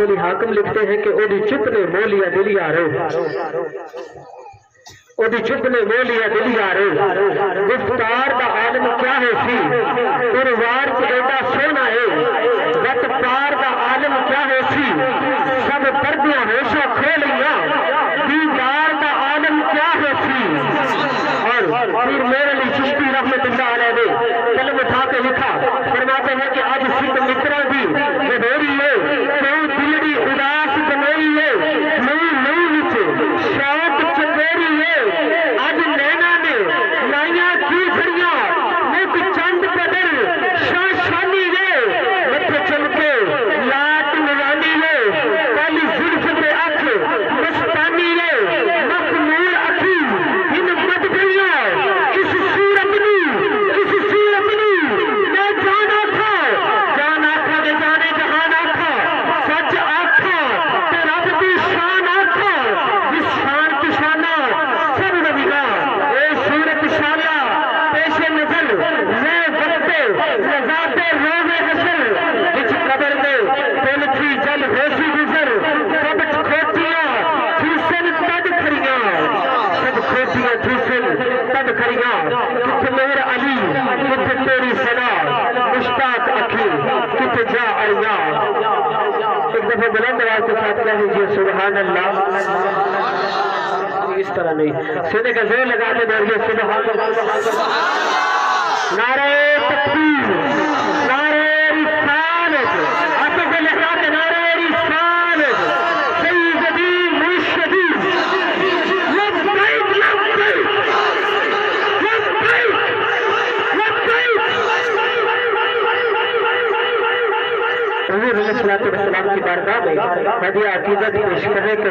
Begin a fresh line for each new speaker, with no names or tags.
علی حاکم لکھتے ہیں کہ اوڈی چپ نے مولیا دلیا رو اوڈی چپ نے مولیا دلیا رو گفتار دا عالم کیا ہے سی قروار کے ایڈا سونا ہے وقت پار دا عالم کیا ہے سی سب پردیاں ہوشا کھولیا دیدار دا عالم کیا ہے سی اور پھر میرے لیے چشتی رحمت اللہ علیہ نے قلم اٹھا کے لکھا فرماتے ہیں کہ آج سکھ مترا دی بدوری ہے کیوں دلڑی اداس بنوری ہے نئی نئی وچ شوق چنگوری ہے آج نینا نے لائیاں کی کھڑیاں مک چند قدر شاشانی ہے متھے چمکے لاٹ نورانی ہے کالی زلف پہ اکھ مستانی ہے مخمور اکھی ان بد گئیاں اس صورت میں میں جانا تھا کہ جانے جہان آکھا سچ آکھا تے رب دی شان آکھا جس شان کی شانہ سب نبیہ اے صورت شانہ پیش نظر میں وقتے لذاتے روزے حسر بچ قبر میں دل کی جل ہوشی گزر سب کھوٹیاں جھوسن تد کھڑیاں سب کھوٹیاں جھوسن تد کھڑیاں کت میر علی کت تیری سنا مشتاق اکھی کت جا اریا ایک دفعہ بلند آواز کے ساتھ کہہ دیجیے سبحان اللہ اس طرح نہیں سینے کا زور لگا کے دوڑیے سبحان اللہ نعرہ تکبیر نعرہ رسالت آپ کو لگا کے نعرہ رسالت سیدی مرشدی لبیک لبیک لبیک لبیک حضور علیہ الصلوۃ والسلام کی بارگاہ میں ہدیہ عقیدت پیش کرنے کے